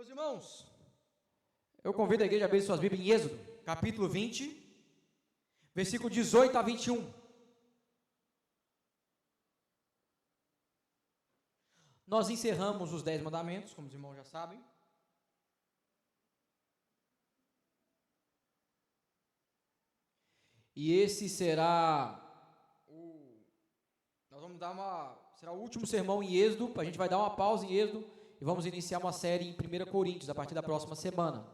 Meus irmãos, eu convido a igreja a abrir suas Bíblias em Êxodo, capítulo 20, versículo 18 a 21. Nós encerramos os 10 mandamentos, como os irmãos já sabem. E esse será será o último sermão em Êxodo. A gente vai dar uma pausa em Êxodo e vamos iniciar uma série em 1 Coríntios, a partir da próxima semana.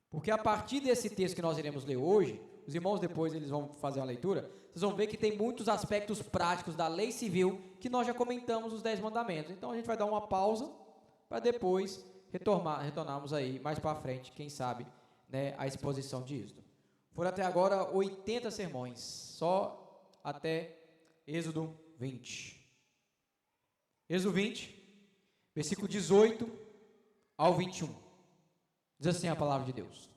Porque a partir desse texto que nós iremos ler hoje, os irmãos depois eles vão fazer uma leitura, vocês vão ver que tem muitos aspectos práticos da lei civil que nós já comentamos os 10 mandamentos. Então a gente vai dar uma pausa para depois retornarmos aí mais para frente, quem sabe, né, a exposição de Êxodo. Foram até agora 80 sermões, só até Êxodo 20. Êxodo 20, versículo 18 ao 21. Diz assim a palavra de Deus.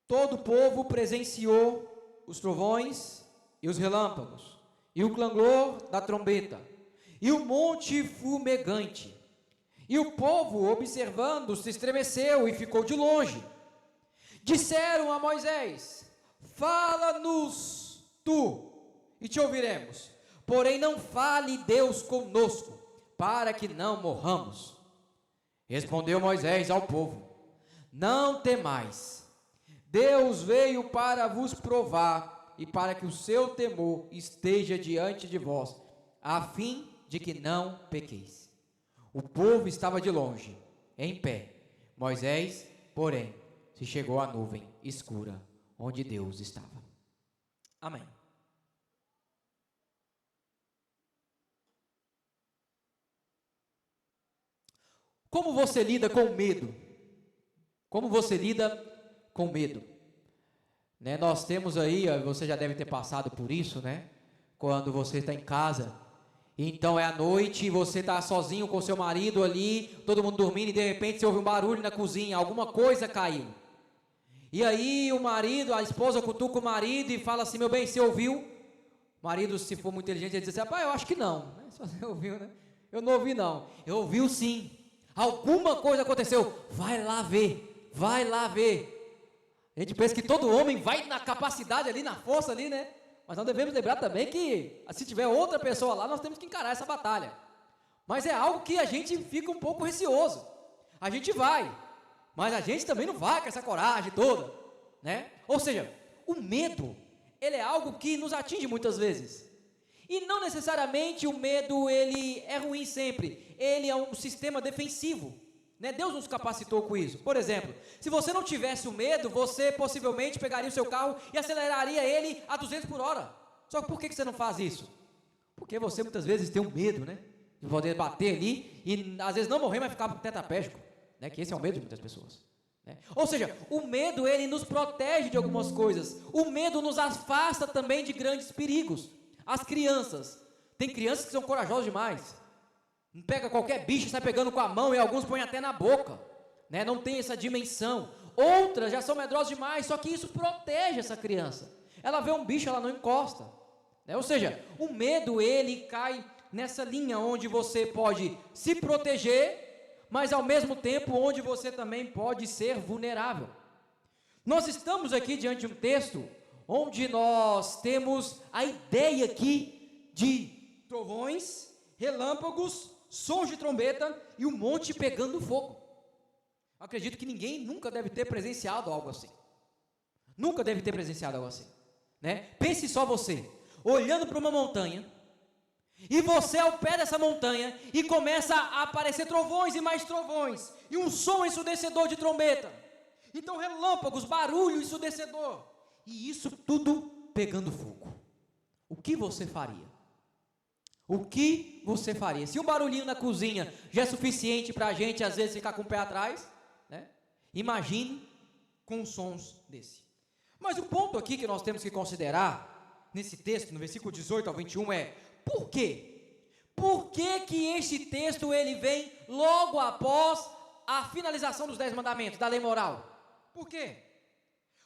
Todo o povo presenciou os trovões e os relâmpagos, e o clangor da trombeta, e o monte fumegante. E o povo, observando, se estremeceu e ficou de longe. Disseram a Moisés: fala-nos tu, e te ouviremos. Porém não fale Deus conosco, para que não morramos. Respondeu Moisés ao povo: não temais. Deus veio para vos provar, e para que o seu temor esteja diante de vós, a fim de que não pequeis. O povo estava de longe, em pé. Moisés, porém, se chegou à nuvem escura, onde Deus estava. Amém. Como você lida com medo? Como você lida com medo? Né, nós temos aí, você já deve ter passado por isso, né? Quando você está em casa, então é à noite, você está sozinho com seu marido ali, todo mundo dormindo, e de repente você ouve um barulho na cozinha, alguma coisa caiu. E aí o marido, a esposa cutuca o marido e fala assim: meu bem, você ouviu? O marido, se for muito inteligente, ele diz assim: rapaz, eu acho que não. Se você ouviu, né? Eu não ouvi não. Eu ouvi sim. Alguma coisa aconteceu. Vai lá ver. Vai lá ver. A gente pensa que todo homem vai na capacidade ali, na força ali, né? Mas nós devemos lembrar também que, se tiver outra pessoa lá, nós temos que encarar essa batalha. Mas é algo que a gente fica um pouco receoso. A gente vai, mas a gente também não vai com essa coragem toda, né? Ou seja, o medo, ele é algo que nos atinge muitas vezes. E não necessariamente o medo, ele é ruim sempre. Ele é um sistema defensivo, né? Deus nos capacitou com isso. Por exemplo, se você não tivesse o medo, você possivelmente pegaria o seu carro e aceleraria ele a 200 por hora. Só que por que você não faz isso? Porque você muitas vezes tem um medo, né? De poder bater ali e às vezes não morrer, mas ficar tetraplégico, né? Que esse é o medo de muitas pessoas, né? Ou seja, o medo, ele nos protege de algumas coisas. O medo nos afasta também de grandes perigos. As crianças, tem crianças que são corajosas demais. Não pega qualquer bicho, sai pegando com a mão, e alguns põem até na boca, né? Não tem essa dimensão. Outras já são medrosas demais, só que isso protege essa criança. Ela vê um bicho, ela não encosta, né? Ou seja, o medo, ele cai nessa linha onde você pode se proteger, mas ao mesmo tempo onde você também pode ser vulnerável. Nós estamos aqui diante de um texto onde nós temos a ideia aqui de trovões, relâmpagos, sons de trombeta e um monte pegando fogo. Acredito que ninguém nunca deve ter presenciado algo assim. Nunca deve ter presenciado algo assim, né? Pense só você, olhando para uma montanha, e você ao pé dessa montanha, e começa a aparecer trovões e mais trovões, e um som ensurdecedor de trombeta. Então relâmpagos, barulho ensurdecedor, e isso tudo pegando fogo. O que você faria? O que você faria? Se um barulhinho na cozinha já é suficiente para a gente, às vezes, ficar com o pé atrás, né? Imagine com sons desse. Mas o ponto aqui que nós temos que considerar, nesse texto, no versículo 18 ao 21, é: por quê? Por que que este texto, ele vem logo após a finalização dos 10 mandamentos, da lei moral? Por quê?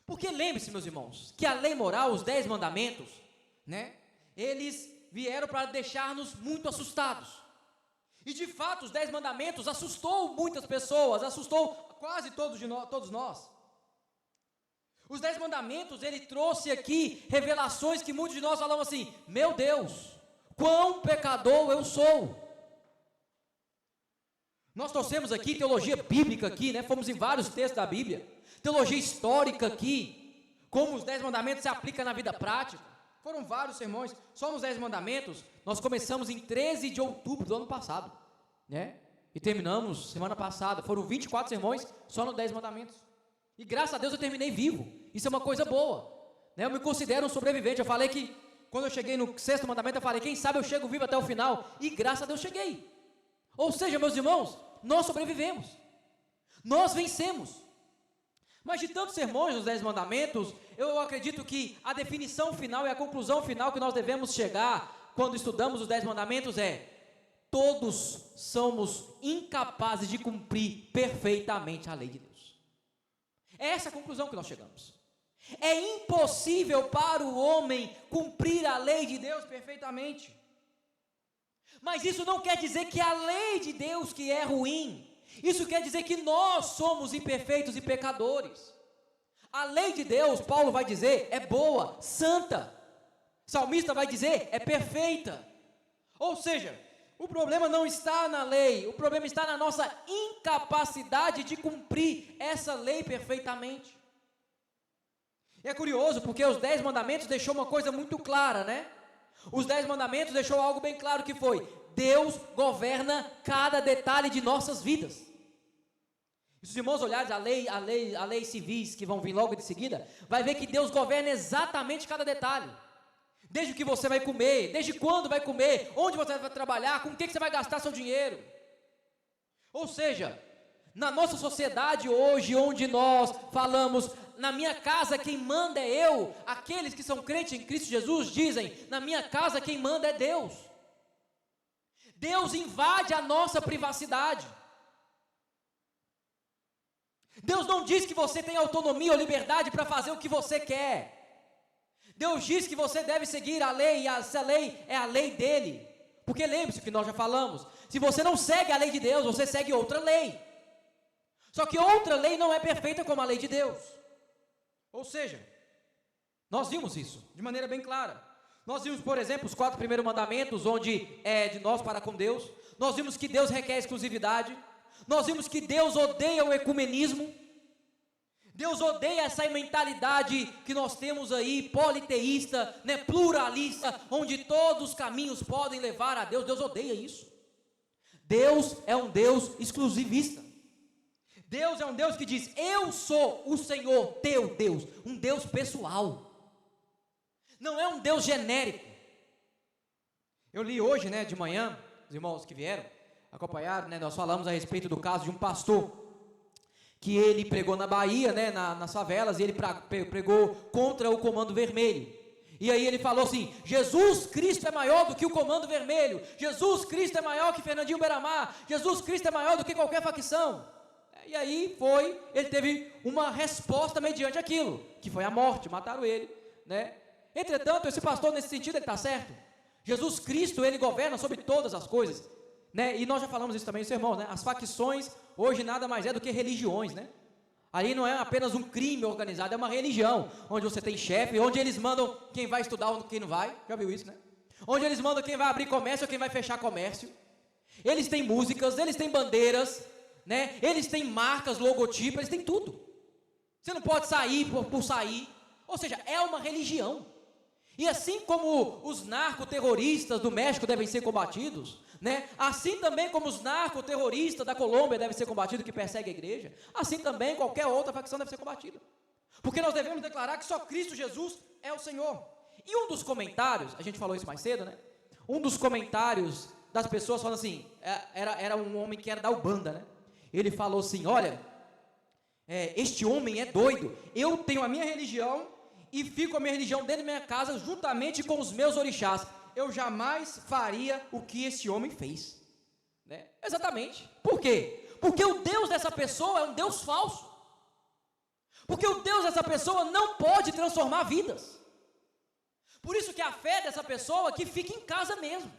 Porque lembre-se, meus irmãos, que a lei moral, os 10 mandamentos, né? Eles vieram para deixar-nos muito assustados. E de fato, os 10 mandamentos assustou muitas pessoas, assustou quase todos nós. Os 10 mandamentos, ele trouxe aqui revelações que muitos de nós falam assim: meu Deus, quão pecador eu sou. Nós trouxemos aqui teologia bíblica aqui, né? Fomos em vários textos da Bíblia, teologia histórica aqui, como os 10 mandamentos se aplicam na vida prática. Foram vários sermões, só nos 10 mandamentos. Nós começamos em 13 de outubro do ano passado, né? E terminamos semana passada. Foram 24 sermões só nos 10 mandamentos. E graças a Deus eu terminei vivo. Isso é uma coisa boa, né? Eu me considero um sobrevivente. Eu falei que quando eu cheguei no 6º mandamento, eu falei: quem sabe eu chego vivo até o final. E graças a Deus cheguei. Ou seja, meus irmãos, nós sobrevivemos, nós vencemos. Mas de tantos sermões nos 10 mandamentos, eu acredito que a definição final e a conclusão final que nós devemos chegar quando estudamos os 10 mandamentos é: todos somos incapazes de cumprir perfeitamente a lei de Deus. É essa a conclusão que nós chegamos. É impossível para o homem cumprir a lei de Deus perfeitamente. Mas isso não quer dizer que a lei de Deus que é ruim. Isso quer dizer que nós somos imperfeitos e pecadores. A lei de Deus, Paulo vai dizer, é boa, santa. O salmista vai dizer, é perfeita. Ou seja, o problema não está na lei, o problema está na nossa incapacidade de cumprir essa lei perfeitamente. E é curioso porque os 10 mandamentos deixou uma coisa muito clara, né? Os 10 mandamentos deixou algo bem claro, que foi: Deus governa cada detalhe de nossas vidas. E se os irmãos olharem a lei civis que vão vir logo de seguida, vai ver que Deus governa exatamente cada detalhe. Desde o que você vai comer, desde quando vai comer, onde você vai trabalhar, com o que você vai gastar seu dinheiro. Ou seja, na nossa sociedade hoje, onde nós falamos, na minha casa quem manda é eu, aqueles que são crentes em Cristo Jesus dizem, na minha casa quem manda é Deus. Deus invade a nossa privacidade. Deus não diz que você tem autonomia ou liberdade para fazer o que você quer. Deus diz que você deve seguir a lei, e essa lei é a lei dele. Porque lembre-se que nós já falamos, se você não segue a lei de Deus, você segue outra lei. Só que outra lei não é perfeita como a lei de Deus. Ou seja, nós vimos isso de maneira bem clara. Nós vimos, por exemplo, os 4 primeiros mandamentos, onde é de nós para com Deus. Nós vimos que Deus requer exclusividade. Nós vimos que Deus odeia o ecumenismo. Deus odeia essa mentalidade que nós temos aí, politeísta, né, pluralista, onde todos os caminhos podem levar a Deus. Deus odeia isso. Deus é um Deus exclusivista. Deus é um Deus que diz: eu sou o Senhor teu Deus, um Deus pessoal. Não é um Deus genérico. Eu li hoje, né, de manhã, os irmãos que vieram acompanhar, né, nós falamos a respeito do caso de um pastor que ele pregou na Bahia, né, nas favelas, e ele pregou contra o Comando Vermelho. E aí ele falou assim: Jesus Cristo é maior do que o Comando Vermelho, Jesus Cristo é maior que Fernandinho Beiramar, Jesus Cristo é maior do que qualquer facção. E aí ele teve uma resposta mediante aquilo, que foi a morte, mataram ele, né? Entretanto, esse pastor, nesse sentido, ele está certo. Jesus Cristo, ele governa sobre todas as coisas, né? E nós já falamos isso também, os irmãos, né? As facções hoje nada mais é do que religiões, né? Ali não é apenas um crime organizado, é uma religião, onde você tem chefe, onde eles mandam quem vai estudar ou quem não vai. Já viu isso, né? Onde eles mandam quem vai abrir comércio ou quem vai fechar comércio. Eles têm músicas, eles têm bandeiras, né? Eles têm marcas, logotipos, eles têm tudo. Você não pode sair por sair. Ou seja, é uma religião. E assim como os narcoterroristas do México devem ser combatidos, né? Assim também como os narcoterroristas da Colômbia devem ser combatidos, que perseguem a igreja, assim também qualquer outra facção deve ser combatida. Porque nós devemos declarar que só Cristo Jesus é o Senhor. E um dos comentários, a gente falou isso mais cedo, né? Um dos comentários das pessoas falando assim, era um homem que era da Ubanda, né? Ele falou assim: olha, este homem é doido, eu tenho a minha religião e fico com a minha religião dentro da minha casa juntamente com os meus orixás. Eu jamais faria o que esse homem fez, né? Exatamente. Por quê? Porque o Deus dessa pessoa é um Deus falso. Porque o Deus dessa pessoa não pode transformar vidas. Por isso que a fé dessa pessoa que fica em casa mesmo.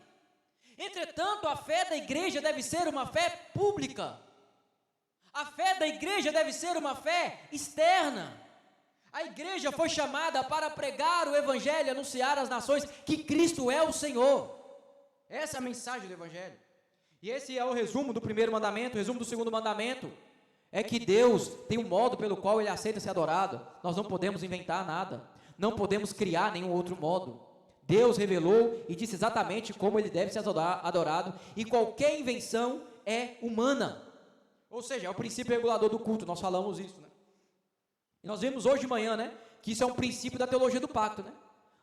Entretanto, a fé da igreja deve ser uma fé pública. A fé da igreja deve ser uma fé externa. A igreja foi chamada para pregar o evangelho, anunciar às nações que Cristo é o Senhor. Essa é a mensagem do evangelho. E esse é o resumo do primeiro mandamento. O resumo do segundo mandamento é que Deus tem um modo pelo qual Ele aceita ser adorado. Nós não podemos inventar nada, não podemos criar nenhum outro modo. Deus revelou e disse exatamente como Ele deve ser adorado, e qualquer invenção é humana. Ou seja, é o princípio regulador do culto, nós falamos isso, né? E nós vimos hoje de manhã, né, que isso é um princípio da teologia do pacto, né?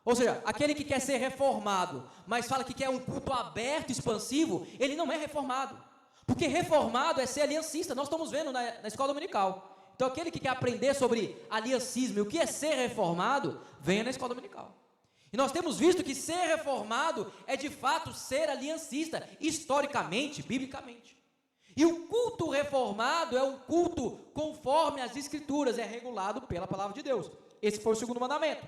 Ou seja, aquele que quer ser reformado, mas fala que quer um culto aberto, expansivo, ele não é reformado. Porque reformado é ser aliancista, nós estamos vendo na escola dominical. Então aquele que quer aprender sobre aliancismo e o que é ser reformado, venha na escola dominical. E nós temos visto que ser reformado é de fato ser aliancista, historicamente, biblicamente. E o culto reformado é um culto conforme as escrituras, é regulado pela palavra de Deus. Esse foi o segundo mandamento.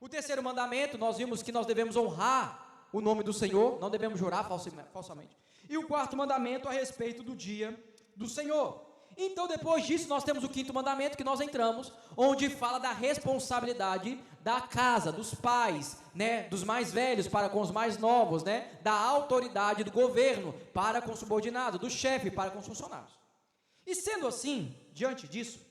O terceiro mandamento, nós vimos que nós devemos honrar o nome do Senhor, não devemos jurar falsamente. E o quarto mandamento a respeito do dia do Senhor. Então, depois disso, nós temos o quinto mandamento que nós entramos, onde fala da responsabilidade da casa, dos pais, né, dos mais velhos para com os mais novos, né, da autoridade do governo para com o subordinado, do chefe para com os funcionários. E sendo assim, diante disso,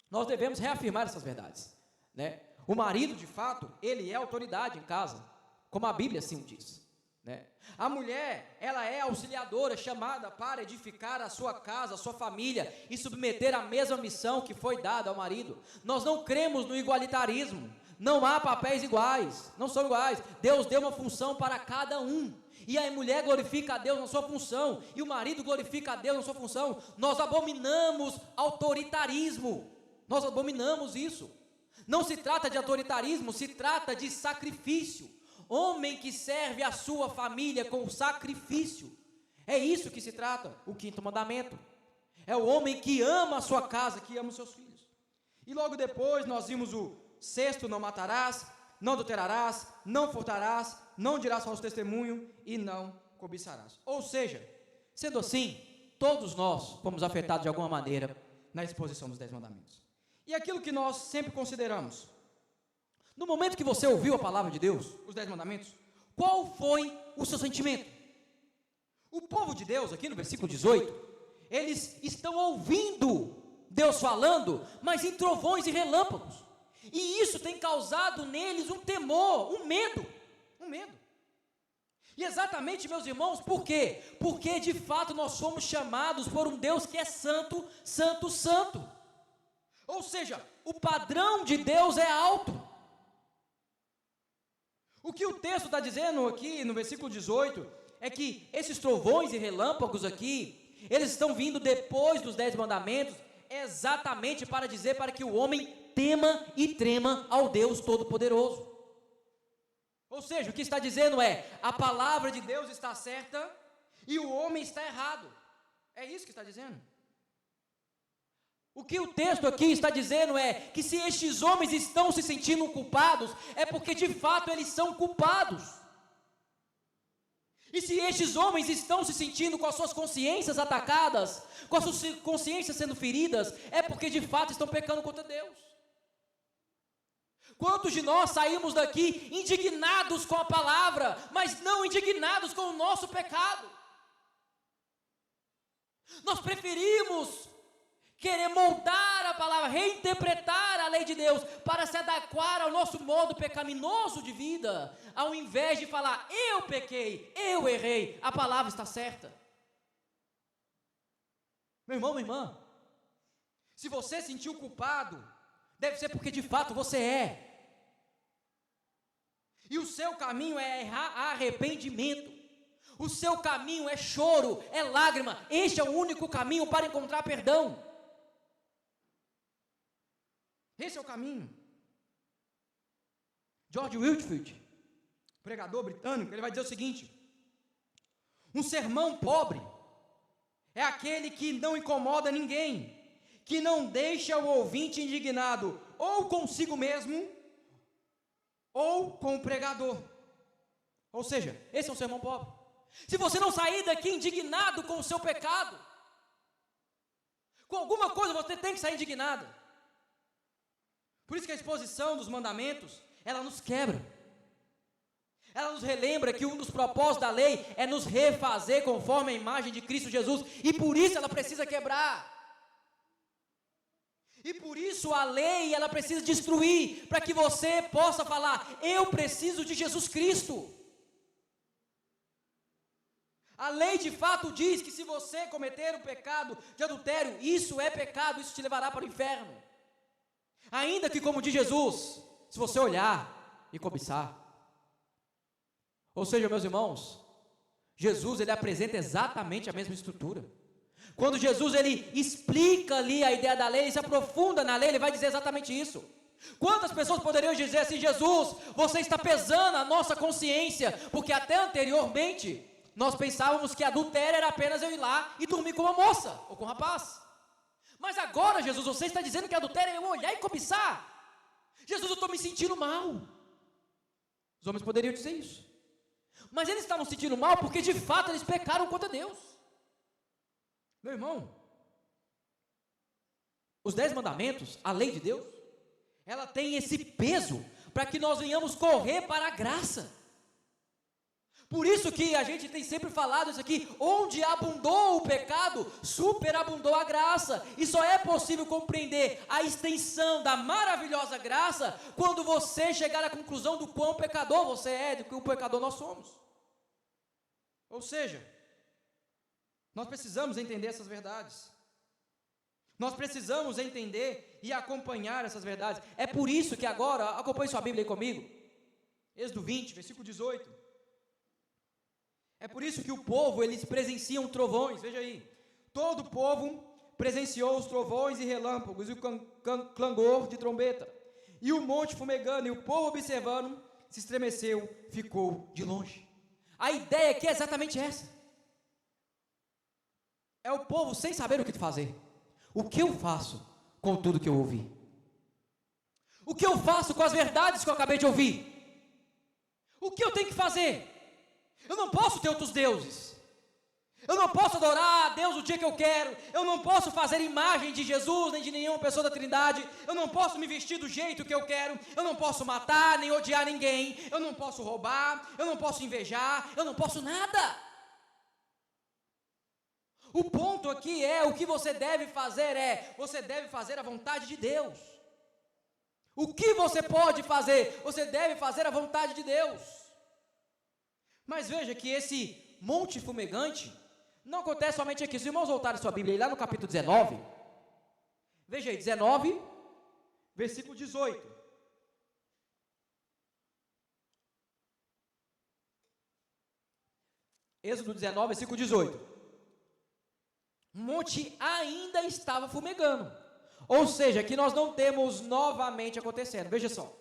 nós devemos reafirmar essas verdades, né? O marido, de fato, ele é autoridade em casa, como a Bíblia assim o diz, né? A mulher, ela é auxiliadora, chamada para edificar a sua casa, a sua família e submeter a mesma missão que foi dada ao marido. Nós não cremos no igualitarismo, não há papéis iguais, não são iguais. Deus deu uma função para cada um, e a mulher glorifica a Deus na sua função, e o marido glorifica a Deus na sua função. Nós abominamos autoritarismo, nós abominamos isso. Não se trata de autoritarismo, se trata de sacrifício. Homem que serve a sua família com sacrifício. É isso que se trata, o quinto mandamento. É o homem que ama a sua casa, que ama os seus filhos. E logo depois nós vimos o sexto: não matarás, não adulterarás, não furtarás, não dirás falso testemunho e não cobiçarás. Ou seja, sendo assim, todos nós fomos afetados de alguma maneira na exposição dos 10 mandamentos. E aquilo que nós sempre consideramos, no momento que você ouviu a palavra de Deus, os 10 mandamentos, qual foi o seu sentimento? O povo de Deus, aqui no versículo 18, eles estão ouvindo Deus falando, mas em trovões e relâmpagos. E isso tem causado neles um temor, um medo. E exatamente, meus irmãos, por quê? Porque de fato nós somos chamados por um Deus que é santo, santo, santo. Ou seja, o padrão de Deus é alto. O que o texto está dizendo aqui no versículo 18 é que esses trovões e relâmpagos aqui, eles estão vindo depois dos 10 mandamentos, exatamente para dizer para que o homem tema e trema ao Deus Todo-Poderoso. Ou seja, o que está dizendo é: a palavra de Deus está certa e o homem está errado. É isso que está dizendo. O que o texto aqui está dizendo é que se estes homens estão se sentindo culpados, é porque de fato eles são culpados. E se estes homens estão se sentindo com as suas consciências atacadas, com as suas consciências sendo feridas, é porque de fato estão pecando contra Deus. Quantos de nós saímos daqui indignados com a palavra, mas não indignados com o nosso pecado? Nós preferimos querer moldar a palavra, reinterpretar a lei de Deus para se adequar ao nosso modo pecaminoso de vida, ao invés de falar: eu pequei, eu errei, a palavra está certa. Meu irmão, minha irmã, se você sentiu culpado, deve ser porque de fato você é. E o seu caminho é arrependimento. O seu caminho é choro, é lágrima. Este é o único caminho para encontrar perdão. Esse é o caminho. George Whitefield, pregador britânico, ele vai dizer o seguinte: um sermão pobre é aquele que não incomoda ninguém, que não deixa o ouvinte indignado ou consigo mesmo, ou com o pregador. Ou seja, esse é um sermão pobre. Se você não sair daqui indignado com o seu pecado, com alguma coisa você tem que sair indignado. Por isso que a exposição dos mandamentos, ela nos quebra. Ela nos relembra que um dos propósitos da lei é nos refazer conforme a imagem de Cristo Jesus, e por isso ela precisa quebrar. E por isso a lei, ela precisa destruir, para que você possa falar: eu preciso de Jesus Cristo. A lei de fato diz que se você cometer o pecado de adultério, isso é pecado, isso te levará para o inferno. Ainda que, como diz Jesus, se você olhar e cobiçar. Ou seja, meus irmãos, Jesus, ele apresenta exatamente a mesma estrutura. Quando Jesus, ele explica ali a ideia da lei, ele se aprofunda na lei, ele vai dizer exatamente isso. Quantas pessoas poderiam dizer assim: Jesus, você está pesando a nossa consciência, porque até anteriormente, nós pensávamos que adultério era apenas eu ir lá e dormir com uma moça, ou com um rapaz. Mas agora, Jesus, você está dizendo que adultério é eu olhar e cobiçar. Jesus, eu estou me sentindo mal. Os homens poderiam dizer isso. Mas eles estavam se sentindo mal porque de fato eles pecaram contra Deus. Meu irmão, os 10 mandamentos, a lei de Deus, ela tem esse peso para que nós venhamos correr para a graça. Por isso que a gente tem sempre falado isso aqui: onde abundou o pecado, superabundou a graça. E só é possível compreender a extensão da maravilhosa graça quando você chegar à conclusão do quão pecador você é, do quão pecador nós somos. Ou seja, nós precisamos entender essas verdades. Nós precisamos entender e acompanhar essas verdades. É por isso que agora, acompanhe sua Bíblia aí comigo, Êxodo 20, versículo 18. É por isso que o povo, eles presenciam trovões, veja aí. Todo o povo presenciou os trovões e relâmpagos e o clangor de trombeta. E o monte fumegando, e o povo observando, se estremeceu, ficou de longe. A ideia aqui é exatamente essa. É o povo sem saber o que fazer. O que eu faço com tudo que eu ouvi? O que eu faço com as verdades que eu acabei de ouvir? O que eu tenho que fazer? Eu não posso ter outros deuses. Eu não posso adorar a Deus o dia que eu quero. Eu não posso fazer imagem de Jesus, nem de nenhuma pessoa da Trindade. Eu não posso me vestir do jeito que eu quero. Eu não posso matar, nem odiar ninguém. Eu não posso roubar. Eu não posso invejar. Eu não posso nada. O ponto aqui é: o que você deve fazer você deve fazer a vontade de Deus. O que você pode fazer? Você deve fazer a vontade de Deus. Mas veja que esse monte fumegante não acontece somente aqui. Se os irmãos voltarem sua Bíblia aí, lá no capítulo 19, veja aí, 19, versículo 18. Êxodo 19, versículo 18. O monte ainda estava fumegando. Ou seja, que nós não temos novamente acontecendo. Veja só,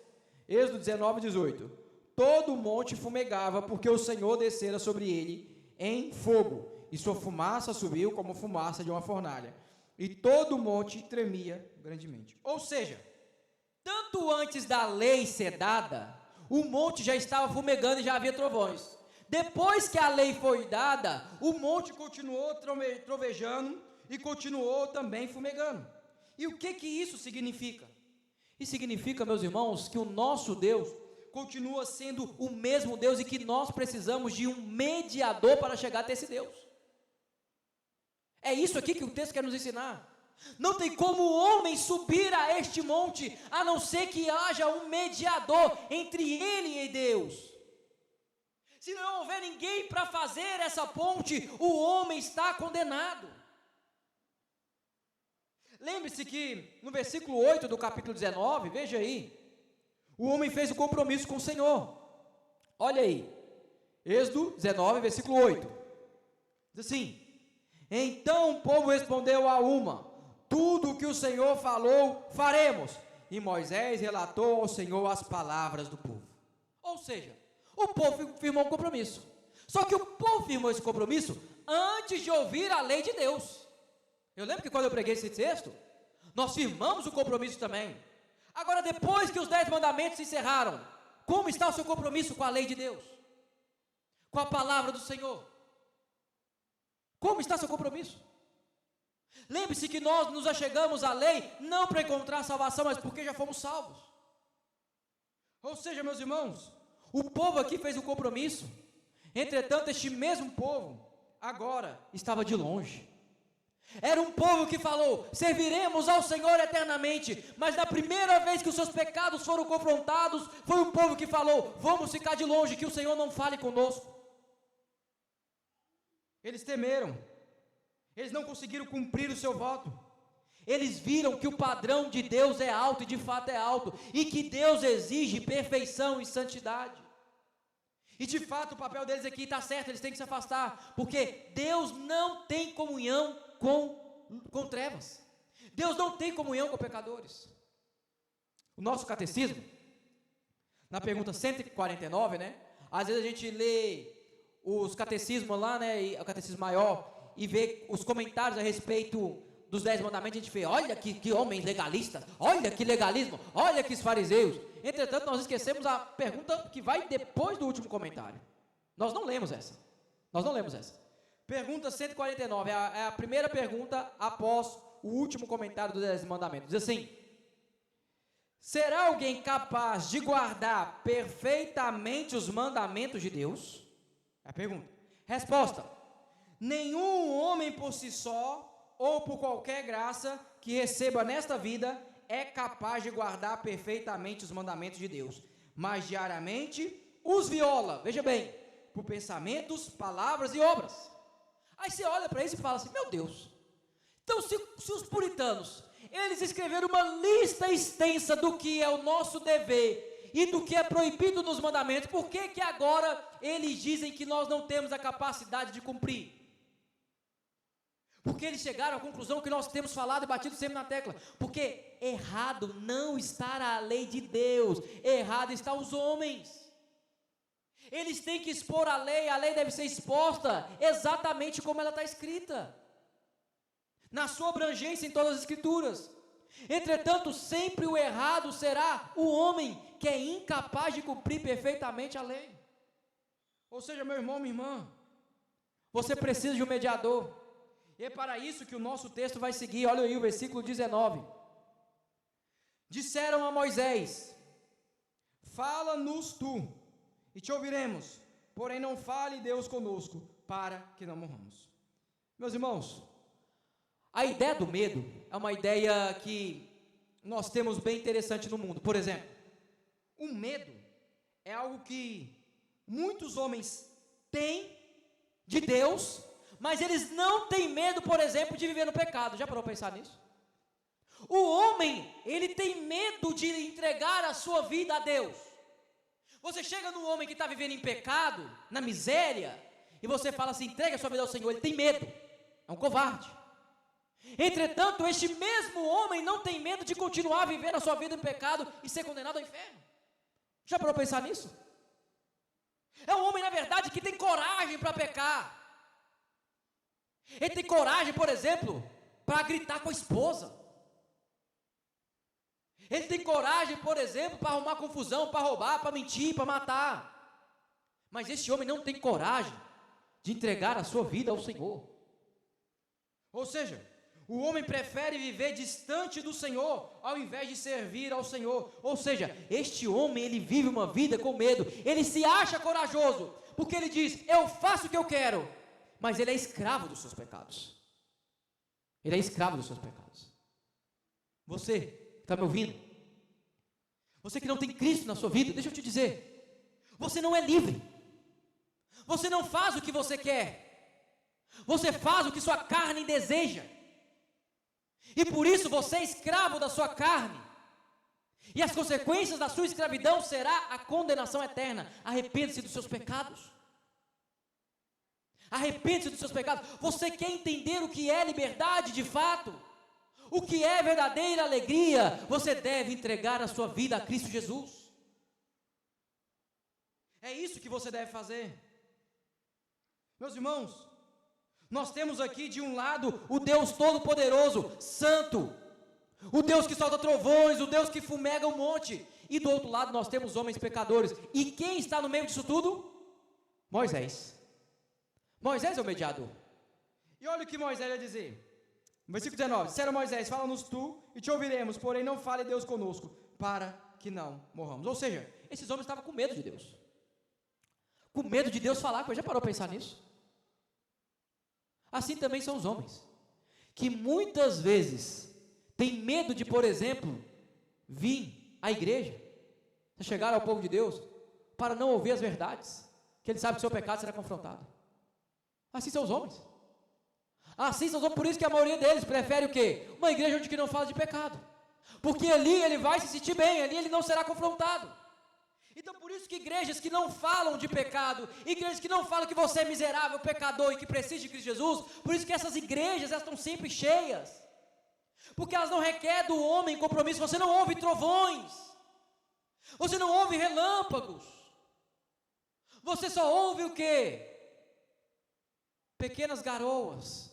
Êxodo 19, 18. Todo o monte fumegava, porque o Senhor descera sobre ele em fogo, e sua fumaça subiu como fumaça de uma fornalha, e todo o monte tremia grandemente. Ou seja, tanto antes da lei ser dada, o monte já estava fumegando e já havia trovões. Depois que a lei foi dada, o monte continuou trovejando e continuou também fumegando. E o que isso significa? Isso significa, meus irmãos, que o nosso Deus continua sendo o mesmo Deus e que nós precisamos de um mediador para chegar até esse Deus. É isso aqui que o texto quer nos ensinar. Não tem como o homem subir a este monte, a não ser que haja um mediador entre ele e Deus. Se não houver ninguém para fazer essa ponte, o homem está condenado. Lembre-se que no versículo 8 do capítulo 19, veja aí, o homem fez o compromisso com o Senhor. Olha aí, Êxodo 19, versículo 8. Diz assim: então o povo respondeu a uma: tudo o que o Senhor falou, faremos. E Moisés relatou ao Senhor as palavras do povo. Ou seja, o povo firmou um compromisso. Só que o povo firmou esse compromisso antes de ouvir a lei de Deus. Eu lembro que quando eu preguei esse texto, nós firmamos o compromisso também. Agora, depois que os 10 mandamentos se encerraram, como está o seu compromisso com a lei de Deus? Com a palavra do Senhor? Como está seu compromisso? Lembre-se que nós nos achegamos à lei não para encontrar salvação, mas porque já fomos salvos. Ou seja, meus irmãos, o povo aqui fez um compromisso. Entretanto, este mesmo povo agora estava de longe. Era um povo que falou: serviremos ao Senhor eternamente. Mas na primeira vez que os seus pecados foram confrontados, foi um povo que falou: vamos ficar de longe, que o Senhor não fale conosco. Eles temeram. Eles não conseguiram cumprir o seu voto. Eles viram que o padrão de Deus é alto, e de fato é alto, e que Deus exige perfeição e santidade. E de fato o papel deles aqui está certo, eles têm que se afastar, porque Deus não tem comunhão com trevas. Deus não tem comunhão com pecadores. O nosso catecismo, na pergunta 149, né? Às vezes a gente lê os catecismos lá, né? O catecismo maior, e vê os comentários a respeito dos 10 mandamentos, a gente vê: olha que homens legalistas, olha que legalismo, olha que fariseus. Entretanto, nós esquecemos a pergunta que vai depois do último comentário. Nós não lemos essa. Pergunta 149, é a primeira pergunta após o último comentário dos 10 mandamentos. Diz assim: será alguém capaz de guardar perfeitamente os mandamentos de Deus? É a pergunta. Resposta: nenhum homem por si só, ou por qualquer graça que receba nesta vida, é capaz de guardar perfeitamente os mandamentos de Deus, mas diariamente os viola, veja bem, por pensamentos, palavras e obras. Aí você olha para isso e fala assim: meu Deus, então se os puritanos, eles escreveram uma lista extensa do que é o nosso dever e do que é proibido nos mandamentos, por que que agora eles dizem que nós não temos a capacidade de cumprir? Porque eles chegaram à conclusão que nós temos falado e batido sempre na tecla, porque errado não está a lei de Deus, errado está os homens. Eles têm que expor a lei deve ser exposta exatamente como ela está escrita, na sua abrangência em todas as escrituras. Entretanto, sempre o errado será o homem que é incapaz de cumprir perfeitamente a lei. Ou seja, meu irmão, minha irmã, você precisa de um mediador. E é para isso que o nosso texto vai seguir. Olha aí o versículo 19. Disseram a Moisés: fala-nos tu, e te ouviremos, porém não fale Deus conosco, para que não morramos. Meus irmãos, a ideia do medo é uma ideia que nós temos bem interessante no mundo. Por exemplo, o medo é algo que muitos homens têm de Deus, mas eles não têm medo, por exemplo, de viver no pecado. Já parou para pensar nisso? O homem, ele tem medo de entregar a sua vida a Deus. Você chega no homem que está vivendo em pecado, na miséria, e você fala assim: entrega a sua vida ao Senhor. Ele tem medo, é um covarde. Entretanto, este mesmo homem não tem medo de continuar vivendo a sua vida em pecado e ser condenado ao inferno. Já parou para pensar nisso? É um homem, na verdade, que tem coragem para pecar. Ele tem coragem, por exemplo, para gritar com a esposa. Ele tem coragem, por exemplo, para arrumar confusão, para roubar, para mentir, para matar. Mas este homem não tem coragem de entregar a sua vida ao Senhor. Ou seja, o homem prefere viver distante do Senhor, ao invés de servir ao Senhor. Ou seja, este homem, ele vive uma vida com medo. Ele se acha corajoso, porque ele diz: eu faço o que eu quero. Mas ele é escravo dos seus pecados. Ele é escravo dos seus pecados. Você está me ouvindo? Você que não tem Cristo na sua vida, deixa eu te dizer: você não é livre. Você não faz o que você quer. Você faz o que sua carne deseja. E por isso você é escravo da sua carne. E as consequências da sua escravidão será a condenação eterna. Arrependa-se dos seus pecados. Arrepende-se dos seus pecados. Você quer entender o que é liberdade de fato? O que é verdadeira alegria? Você deve entregar a sua vida a Cristo Jesus. É isso que você deve fazer. Meus irmãos, nós temos aqui de um lado o Deus Todo-Poderoso, Santo, o Deus que solta trovões, o Deus que fumega o monte, e do outro lado nós temos homens pecadores. E quem está no meio disso tudo? Moisés. Moisés é o mediador. E olha o que Moisés vai dizer. No versículo 19, disseram Moisés, fala-nos tu e te ouviremos, porém não fale Deus conosco, para que não morramos. Ou seja, esses homens estavam com medo de Deus. Com medo de Deus falar, já parou a pensar nisso? Assim também são os homens, que muitas vezes têm medo de, por exemplo, vir à igreja, chegar ao povo de Deus, para não ouvir as verdades, que ele sabe que o seu pecado será confrontado. Assim são os homens. Assim são os homens, por isso que a maioria deles prefere o quê? Uma igreja onde que não fala de pecado. Porque ali ele vai se sentir bem, ali ele não será confrontado. Então por isso que igrejas que não falam de pecado, igrejas que não falam que você é miserável, pecador e que precisa de Cristo Jesus, por isso que essas igrejas elas estão sempre cheias. Porque elas não requerem do homem compromisso, você não ouve trovões, você não ouve relâmpagos, você só ouve o quê? Pequenas garoas.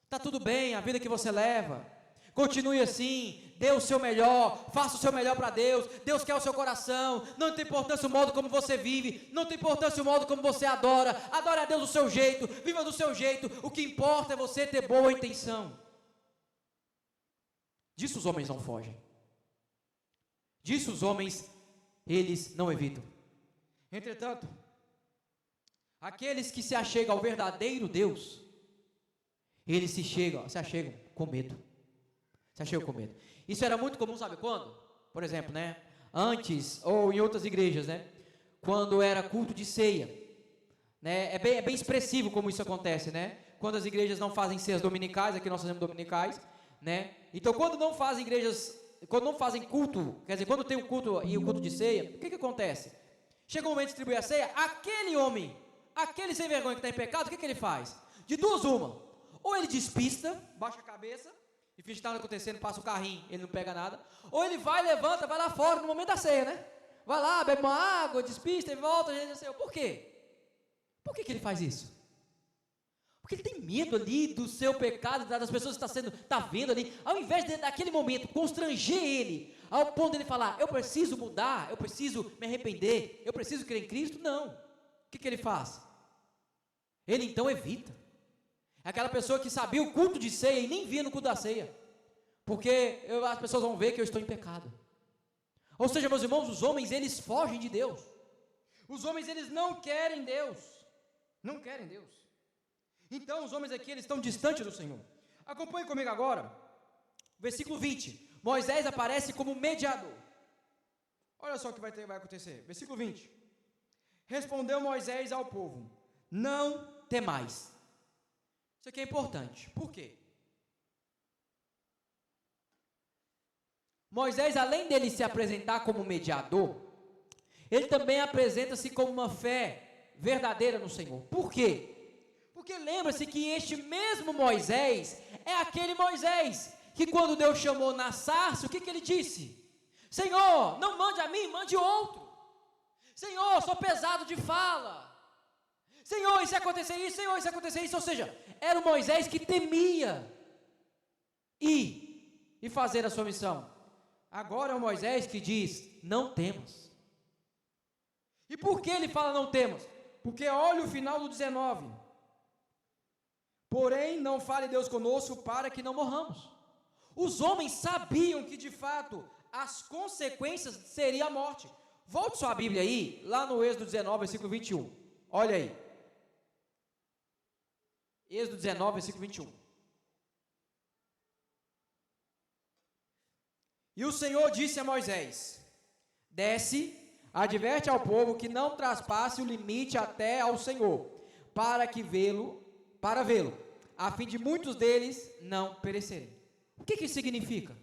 Está tudo bem, a vida que você leva, continue assim, dê o seu melhor, faça o seu melhor para Deus, Deus quer o seu coração, não tem importância o modo como você vive, não tem importância o modo como você adore a Deus do seu jeito, viva do seu jeito, o que importa é você ter boa intenção. Disso os homens não fogem, disso os homens, eles não evitam. Entretanto, aqueles que se achegam ao verdadeiro Deus, eles se achegam com medo. Se achegam com medo. Isso era muito comum, sabe quando? Por exemplo, né? Antes, ou em outras igrejas, né? Quando era culto de ceia. Né? É bem expressivo como isso acontece, né? Quando as igrejas não fazem ceias dominicais, aqui nós fazemos dominicais, né? Então, quando não fazem culto, quer dizer, quando tem o culto e o culto de ceia, o que acontece? Chega o momento de distribuir a ceia, aquele homem, aquele sem vergonha que está em pecado, o que ele faz? De duas uma. Ou ele despista, baixa a cabeça, e finge que está acontecendo, passa o carrinho, ele não pega nada. Ou ele vai, levanta, vai lá fora no momento da ceia, né? Vai lá, bebe uma água, despista e volta. Por quê? Por que ele faz isso? Porque ele tem medo ali do seu pecado, das pessoas que está vendo ali. Ao invés de, naquele momento, constranger ele, ao ponto de ele falar, eu preciso mudar, eu preciso me arrepender, eu preciso crer em Cristo, não. O que ele faz? Ele então evita. Aquela pessoa que sabia o culto de ceia e nem via no culto da ceia, porque as pessoas vão ver que eu estou em pecado. Ou seja, meus irmãos, os homens eles fogem de Deus. Os homens eles não querem Deus. Não querem Deus. Então os homens aqui eles estão distantes do Senhor. Acompanhe comigo agora. Versículo 20. Moisés aparece como mediador. Olha só o que vai acontecer. Versículo 20. Respondeu Moisés ao povo: não temais. Isso aqui é importante. Por quê? Moisés, além dele se apresentar como mediador, ele também apresenta-se como uma fé verdadeira no Senhor. Por quê? Porque lembra-se que este mesmo Moisés é aquele Moisés que quando Deus chamou na sarça, o que ele disse? Senhor, não mande a mim, mande outro. Senhor, sou pesado de fala. Senhor, e se acontecer isso? Senhor, e se acontecer isso? Ou seja, era o Moisés que temia ir e fazer a sua missão. Agora é o Moisés que diz, não temos. E por que ele fala não temos? Porque olha o final do 19. Porém, não fale Deus conosco para que não morramos. Os homens sabiam que de fato as consequências seria a morte. Volte sua Bíblia aí, lá no Êxodo 19, versículo 21. Olha aí. Êxodo 19, versículo 21. E o Senhor disse a Moisés: desce, adverte ao povo que não traspasse o limite até ao Senhor, para vê-lo, a fim de muitos deles não perecerem. O que isso significa?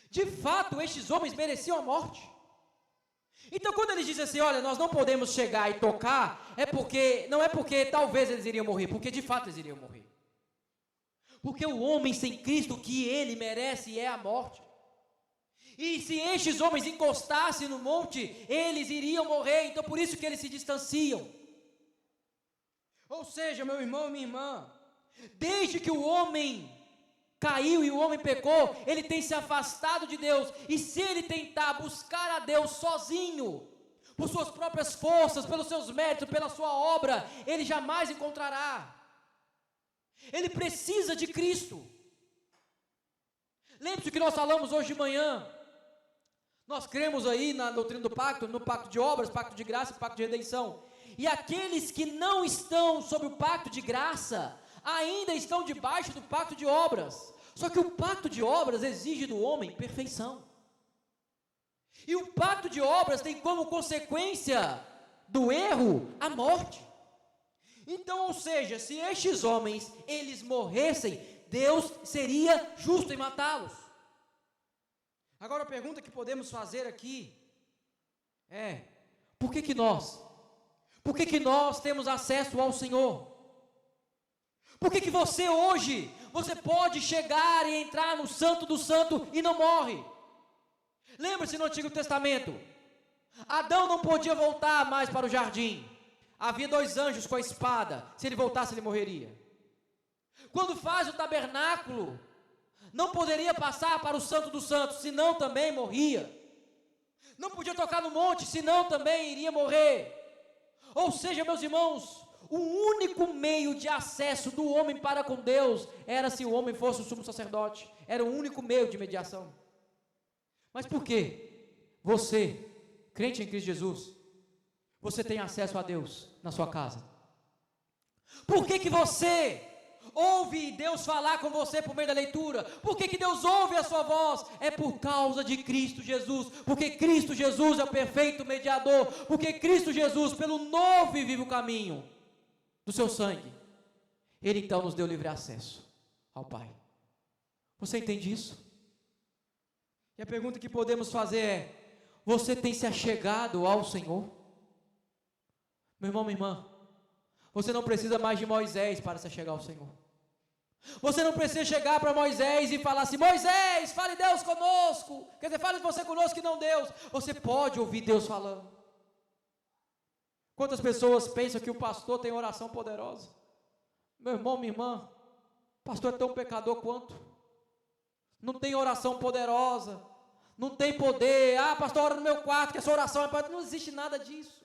De fato, estes homens mereciam a morte. Então, quando eles dizem assim, olha, nós não podemos chegar e tocar, não é porque talvez eles iriam morrer, porque de fato eles iriam morrer. Porque o homem sem Cristo, o que ele merece é a morte. E se estes homens encostassem no monte, eles iriam morrer, então por isso que eles se distanciam. Ou seja, meu irmão e minha irmã, desde que o homem caiu e o homem pecou, ele tem se afastado de Deus, e se ele tentar buscar a Deus sozinho, por suas próprias forças, pelos seus méritos, pela sua obra, ele jamais encontrará. Ele precisa de Cristo. Lembre-se que nós falamos hoje de manhã. Nós cremos aí na doutrina do pacto, no pacto de obras, pacto de graça e pacto de redenção. E aqueles que não estão sob o pacto de graça, ainda estão debaixo do pacto de obras. Só que o pacto de obras exige do homem perfeição. E o pacto de obras tem como consequência do erro a morte. Então, ou seja, se estes homens, eles morressem, Deus seria justo em matá-los. Agora a pergunta que podemos fazer aqui é: por que nós temos acesso ao Senhor? Por que você hoje, você pode chegar e entrar no Santo do Santo e não morre? Lembra-se no Antigo Testamento, Adão não podia voltar mais para o jardim. Havia 2 anjos com a espada, se ele voltasse ele morreria. Quando faz o tabernáculo, não poderia passar para o Santo dos Santos, senão também morria. Não podia tocar no monte, senão também iria morrer. Ou seja, meus irmãos, o único meio de acesso do homem para com Deus era se o homem fosse o sumo sacerdote. Era o único meio de mediação. Mas por que você, crente em Cristo Jesus, você tem acesso a Deus na sua casa? Por que você ouve Deus falar com você por meio da leitura? Por que Deus ouve a sua voz? É por causa de Cristo Jesus, porque Cristo Jesus é o perfeito mediador, porque Cristo Jesus, pelo novo e vivo caminho do seu sangue, Ele então nos deu livre acesso ao Pai. Você entende isso? E a pergunta que podemos fazer é: você tem se achegado ao Senhor? Meu irmão, minha irmã, você não precisa mais de Moisés para se achegar ao Senhor. Você não precisa chegar para Moisés e falar assim: Moisés, fale Deus conosco. Quer dizer, fale você conosco e não Deus. Você pode ouvir Deus falando. Quantas pessoas pensam que o pastor tem oração poderosa? Meu irmão, minha irmã, o pastor é tão pecador quanto. Não tem oração poderosa, não tem poder. Ah, pastor, ora no meu quarto, que essa oração é para... Não existe nada disso.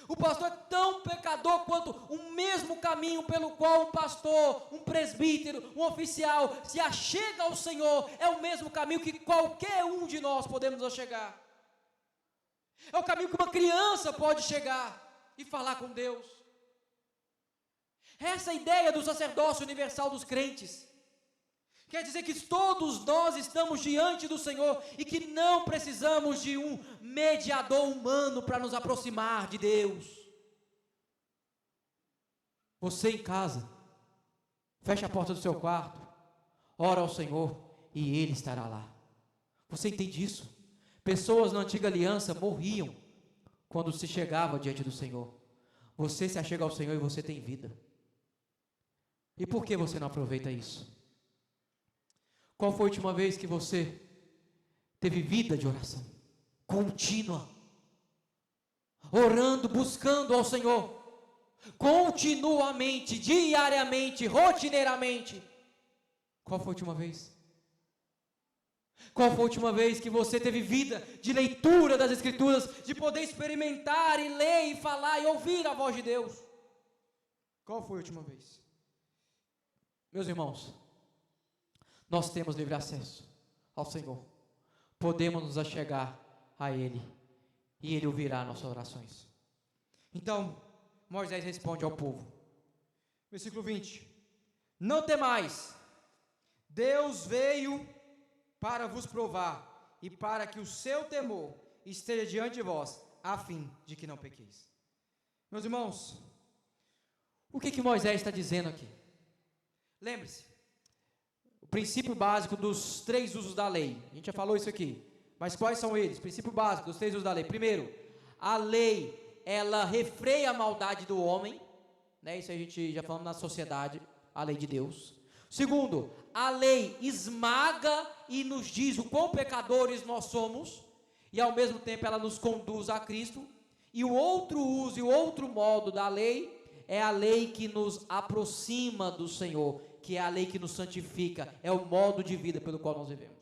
O pastor é tão pecador quanto o mesmo caminho pelo qual um pastor, um presbítero, um oficial se achega ao Senhor, é o mesmo caminho que qualquer um de nós podemos achegar. É o caminho que uma criança pode chegar e falar com Deus. Essa é a ideia do sacerdócio universal dos crentes. Quer dizer que todos nós estamos diante do Senhor e que não precisamos de um mediador humano para nos aproximar de Deus. Você em casa, fecha a porta do seu quarto, ora ao Senhor e Ele estará lá. Você entende isso? Pessoas na antiga aliança morriam quando se chegava diante do Senhor. Você se achega ao Senhor e você tem vida. E por que você não aproveita isso? Qual foi a última vez que você teve vida de oração contínua? Orando, buscando ao Senhor, continuamente, diariamente, rotineiramente. Qual foi a última vez? Qual foi a última vez que você teve vida de leitura das Escrituras, de poder experimentar e ler e falar e ouvir a voz de Deus? Qual foi a última vez? Meus irmãos, nós temos livre acesso ao Senhor, podemos nos achegar a Ele, e Ele ouvirá nossas orações. Então, Moisés responde ao povo, versículo 20: não temais, Deus veio para vos provar, e para que o seu temor esteja diante de vós, a fim de que não pequeis. Meus irmãos, o que Moisés está dizendo aqui? Lembre-se, o princípio básico dos 3 usos da lei. A gente já falou isso aqui. Mas quais são eles? Princípio básico dos 3 usos da lei. Primeiro, a lei, ela refreia a maldade do homem, né? Isso a gente já falamos na sociedade, a lei de Deus. Segundo, a lei esmaga e nos diz o quão pecadores nós somos, e ao mesmo tempo ela nos conduz a Cristo. E o outro uso e o outro modo da lei é a lei que nos aproxima do Senhor, que é a lei que nos santifica, é o modo de vida pelo qual nós vivemos.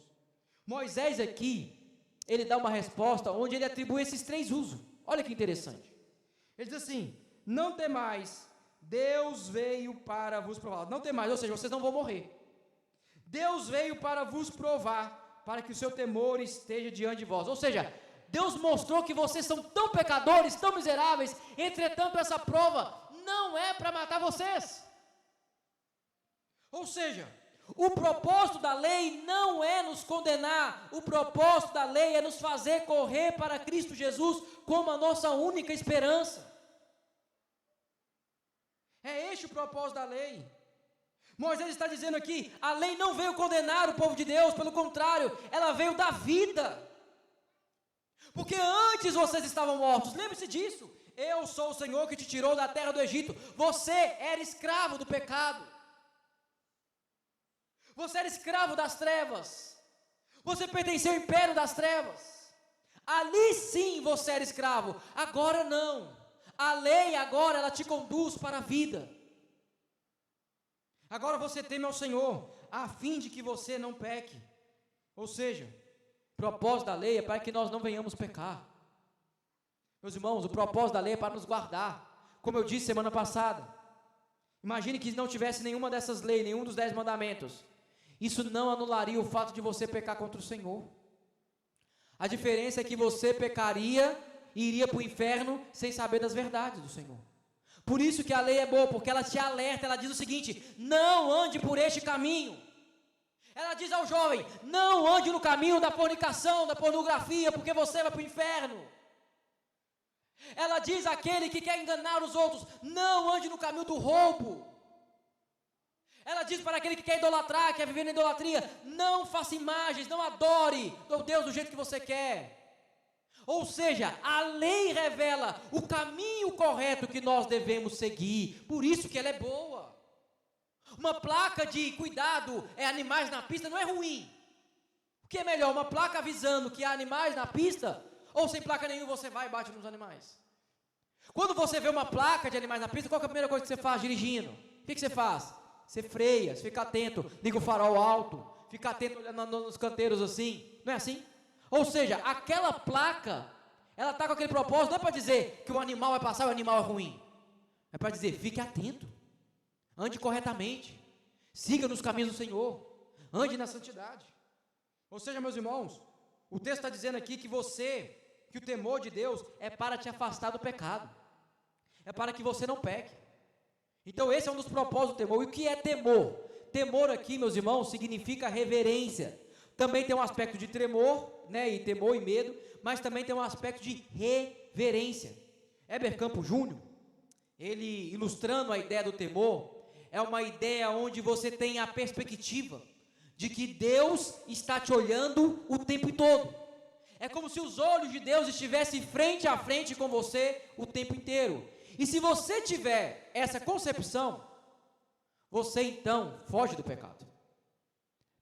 Moisés aqui, ele dá uma resposta onde ele atribui esses 3 usos. Olha que interessante. Ele diz assim: não temais, Deus veio para vos provar. Não tem mais, ou seja, vocês não vão morrer. Deus veio para vos provar, para que o seu temor esteja diante de vós. Ou seja, Deus mostrou que vocês são tão pecadores, tão miseráveis, entretanto essa prova não é para matar vocês. Ou seja, o propósito da lei não é nos condenar, o propósito da lei é nos fazer correr para Cristo Jesus como a nossa única esperança. É este o propósito da lei. Moisés está dizendo aqui, a lei não veio condenar o povo de Deus, pelo contrário, ela veio dar vida. Porque antes vocês estavam mortos, lembre-se disso. Eu sou o Senhor que te tirou da terra do Egito. Você era escravo do pecado. Você era escravo das trevas. Você pertencia ao império das trevas. Ali sim você era escravo. Agora não. A lei agora ela te conduz para a vida. Agora você teme ao Senhor, a fim de que você não peque. Ou seja, o propósito da lei é para que nós não venhamos pecar. Meus irmãos, o propósito da lei é para nos guardar. Como eu disse semana passada, imagine que não tivesse nenhuma dessas leis, nenhum dos 10 mandamentos. Isso não anularia o fato de você pecar contra o Senhor. A diferença é que você pecaria e iria para o inferno sem saber das verdades do Senhor. Por isso que a lei é boa, porque ela te alerta, ela diz o seguinte: não ande por este caminho. Ela diz ao jovem: não ande no caminho da fornicação, da pornografia, porque você vai para o inferno. Ela diz àquele que quer enganar os outros: não ande no caminho do roubo. Ela diz para aquele que quer idolatrar, quer viver na idolatria: não faça imagens, não adore o Deus do jeito que você quer. Ou seja, a lei revela o caminho correto que nós devemos seguir, por isso que ela é boa. Uma placa de cuidado, animais na pista, não é ruim. O que é melhor, uma placa avisando que há animais na pista, ou sem placa nenhuma você vai e bate nos animais? Quando você vê uma placa de animais na pista, qual é a primeira coisa que você faz dirigindo? O que você faz? Você freia, você fica atento, liga o farol alto, fica atento olhando nos canteiros assim, não é assim? Ou seja, aquela placa, ela está com aquele propósito, não é para dizer que o animal vai passar e o animal é ruim. É para dizer, fique atento, ande corretamente, siga nos caminhos do Senhor, ande na santidade. Ou seja, meus irmãos, o texto está dizendo aqui que que o temor de Deus é para te afastar do pecado, é para que você não peque. Então esse é um dos propósitos do temor. E o que é temor? Temor aqui, meus irmãos, significa reverência. Também tem um aspecto de tremor, né, e temor e medo, mas também tem um aspecto de reverência. Heber Campos Júnior, ele ilustrando a ideia do temor, é uma ideia onde você tem a perspectiva de que Deus está te olhando o tempo todo. É como se os olhos de Deus estivessem frente a frente com você o tempo inteiro. E se você tiver essa concepção, você então foge do pecado.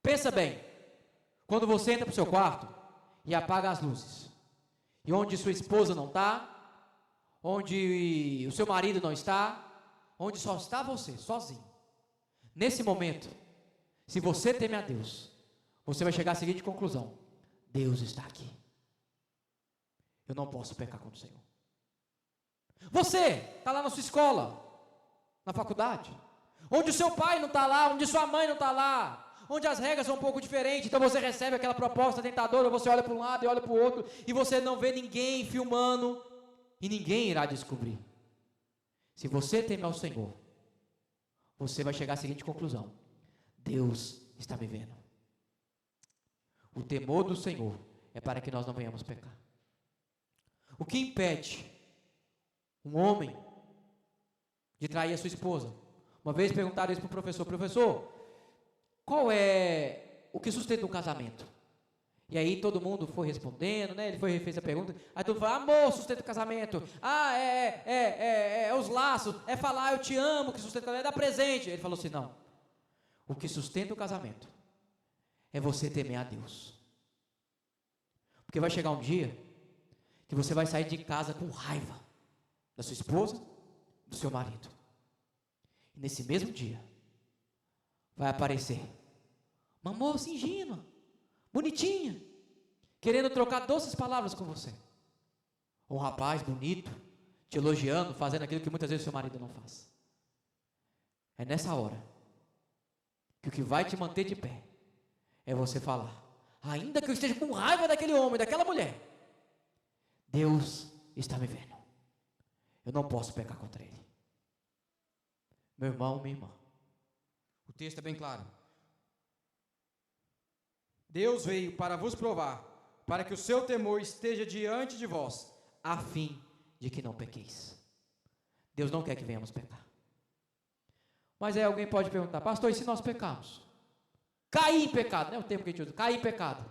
Pensa bem. Quando você entra para o seu quarto e apaga as luzes, e onde sua esposa não está, onde o seu marido não está, onde só está você, sozinho. Nesse momento, se você teme a Deus, você vai chegar à seguinte conclusão: Deus está aqui. Eu não posso pecar contra o Senhor. Você está lá na sua escola, na faculdade, onde o seu pai não está lá, onde sua mãe não está lá, onde as regras são um pouco diferentes, então você recebe aquela proposta tentadora, você olha para um lado e olha para o outro, e você não vê ninguém filmando, e ninguém irá descobrir. Se você teme ao Senhor, você vai chegar à seguinte conclusão: Deus está me vendo. O temor do Senhor é para que nós não venhamos pecar. O que impede um homem de trair a sua esposa? Uma vez perguntaram isso para o professor: professor, qual é o que sustenta um casamento? E aí todo mundo foi respondendo, né? Ele fez a pergunta, aí todo mundo falou: amor sustenta o casamento, é os laços, é falar eu te amo que sustenta o casamento, é dar presente. Ele falou assim: não, o que sustenta o casamento é você temer a Deus. Porque vai chegar um dia que você vai sair de casa com raiva da sua esposa, do seu marido. E nesse mesmo dia vai aparecer uma moça ingênua, bonitinha, querendo trocar doces palavras com você. Um rapaz bonito, te elogiando, fazendo aquilo que muitas vezes seu marido não faz. É nessa hora que o que vai te manter de pé é você falar: ainda que eu esteja com raiva daquele homem, daquela mulher, Deus está me vendo. Eu não posso pecar contra Ele. Meu irmão, minha irmã, O texto é bem claro. Deus veio para vos provar, para que o seu temor esteja diante de vós, a fim de que não pequeis. Deus não quer que venhamos pecar. Mas aí alguém pode perguntar: pastor, e se nós pecarmos? Cair em pecado, não é o termo que a gente usa, cair em pecado.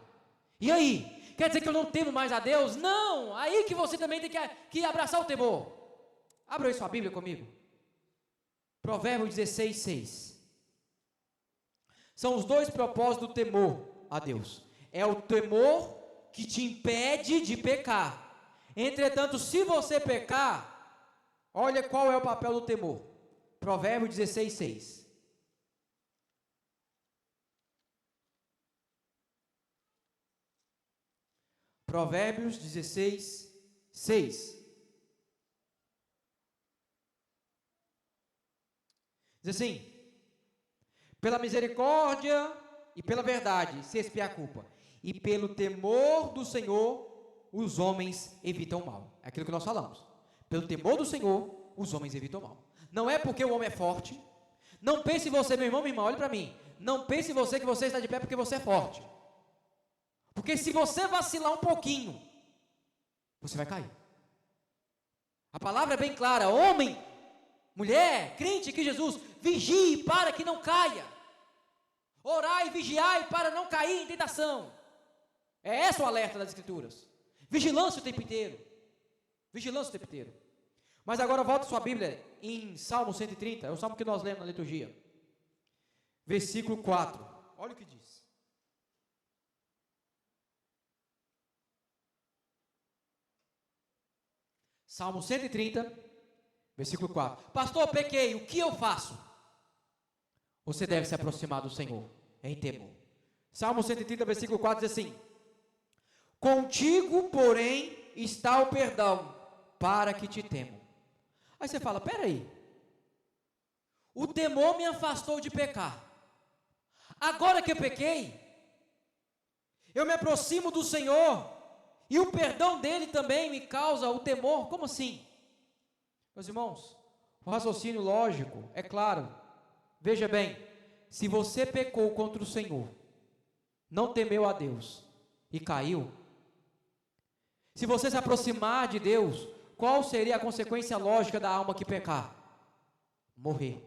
E aí? Quer dizer que eu não temo mais a Deus? Não! Aí que você também tem que abraçar o temor. Abra aí sua Bíblia comigo. Provérbios 16, 6. São os dois propósitos do temor a Deus. É o temor que te impede de pecar. Entretanto, se você pecar, olha qual é o papel do temor. Provérbios 16, 6. Provérbios 16, 6. Diz assim: pela misericórdia e pela verdade se expia a culpa, e pelo temor do Senhor os homens evitam o mal. É aquilo que nós falamos. Pelo temor do Senhor os homens evitam o mal. Não é porque o homem é forte. Não pense você, meu irmão, minha irmã, olhe para mim. Não pense você que você está de pé porque você é forte. Porque se você vacilar um pouquinho, você vai cair. A palavra é bem clara: homem, mulher, crente que Jesus, vigie para que não caia. Orai e vigiai para não cair em tentação. É esse o alerta das Escrituras. Vigilância o tempo inteiro. Vigilância o tempo inteiro. Mas agora volta sua Bíblia em Salmo 130, é o salmo que nós lemos na liturgia. Versículo 4. Olha o que diz. Salmo 130, versículo 4. Pastor, pequei, o que eu faço? Você deve se aproximar do Senhor em temor. Salmo 130, versículo 4 diz assim: contigo, porém, está o perdão, para que te temo. Aí você fala: peraí, o temor me afastou de pecar. Agora que eu pequei, eu me aproximo do Senhor, e o perdão dele também me causa o temor. Como assim? Meus irmãos, o raciocínio lógico é claro. Veja bem, se você pecou contra o Senhor, não temeu a Deus e caiu, se você se aproximar de Deus, qual seria a consequência lógica da alma que pecar? Morrer.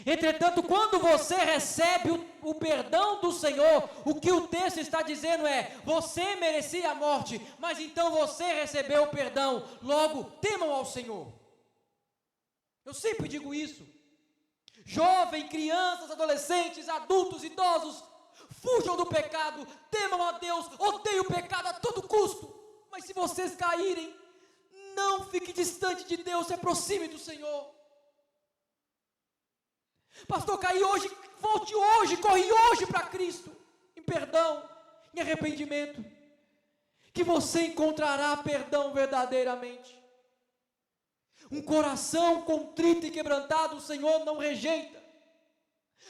Entretanto, quando você recebe o perdão do Senhor, o que o texto está dizendo é: você merecia a morte, mas então você recebeu o perdão, logo temam ao Senhor. Eu sempre digo isso. Jovem, crianças, adolescentes, adultos, idosos, fujam do pecado, temam a Deus, odeiem o pecado a todo custo. Mas se vocês caírem, não fique distante de Deus, se aproxime do Senhor. Pastor, caí hoje, volte hoje, corre hoje para Cristo, em perdão, em arrependimento, que você encontrará perdão verdadeiramente. Um coração contrito e quebrantado o Senhor não rejeita.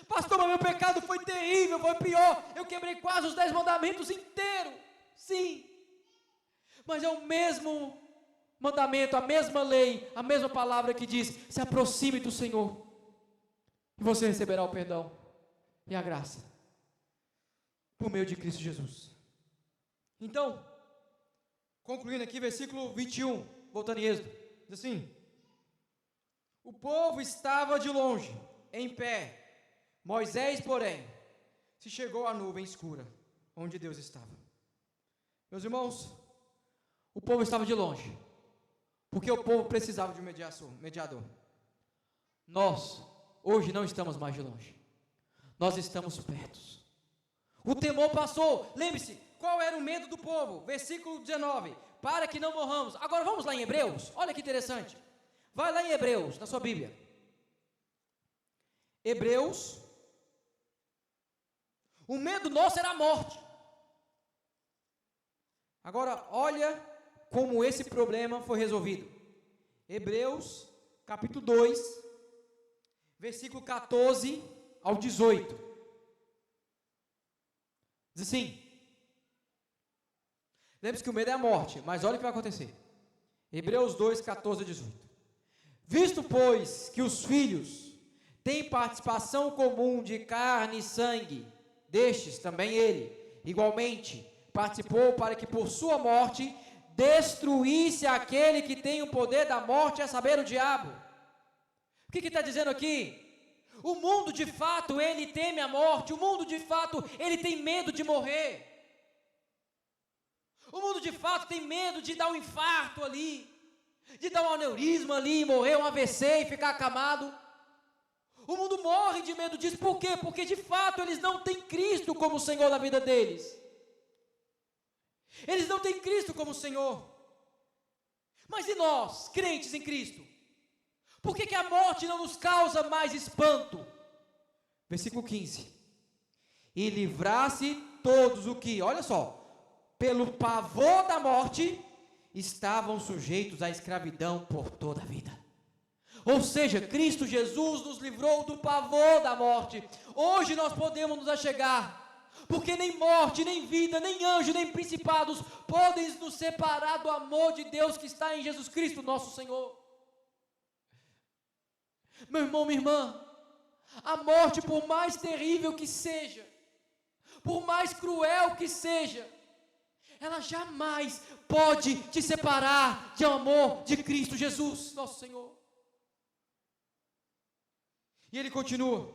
Pastor, mas meu pecado foi terrível, foi pior, eu quebrei quase os 10 mandamentos inteiros. Sim, mas é o mesmo mandamento, a mesma lei, a mesma palavra que diz: se aproxime do Senhor, e você receberá o perdão e a graça, por meio de Cristo Jesus. Então, concluindo aqui, versículo 21, voltando em Êxodo, diz assim: o povo estava de longe, em pé. Moisés, porém, se chegou à nuvem escura, onde Deus estava. Meus irmãos, o povo estava de longe, porque o povo precisava de um mediador. Nós, hoje, não estamos mais de longe. Nós estamos perto. O temor passou. Lembre-se, qual era o medo do povo? Versículo 19, para que não morramos. Agora vamos lá em Hebreus, olha que interessante. Vai lá em Hebreus, na sua Bíblia. Hebreus. O medo nosso era a morte. Agora, olha como esse problema foi resolvido. Hebreus, capítulo 2, versículo 14 ao 18. Diz assim: lembre-se que o medo é a morte, mas olha o que vai acontecer. Hebreus 2, 14 a 18. Visto, pois, que os filhos têm participação comum de carne e sangue, destes também ele, igualmente, participou para que por sua morte destruísse aquele que tem o poder da morte, a saber, o diabo. O que está dizendo aqui? O mundo de fato, ele teme a morte, o mundo de fato, ele tem medo de morrer. O mundo de fato tem medo de dar um infarto ali, de dar um aneurisma ali, morrer um AVC e ficar acamado. O mundo morre de medo disso, por quê? Porque de fato eles não têm Cristo como Senhor da vida deles. Eles não têm Cristo como Senhor. Mas e nós, crentes em Cristo? Por que a morte não nos causa mais espanto? Versículo 15. E livrasse todos o que, olha só, pelo pavor da morte, estavam sujeitos à escravidão por toda a vida. Ou seja, Cristo Jesus nos livrou do pavor da morte. Hoje nós podemos nos achegar, porque nem morte, nem vida, nem anjo, nem principados podem nos separar do amor de Deus que está em Jesus Cristo, nosso Senhor. Meu irmão, minha irmã, a morte, por mais terrível que seja, por mais cruel que seja, ela jamais pode te separar de amor de Cristo Jesus, nosso Senhor. E ele continua: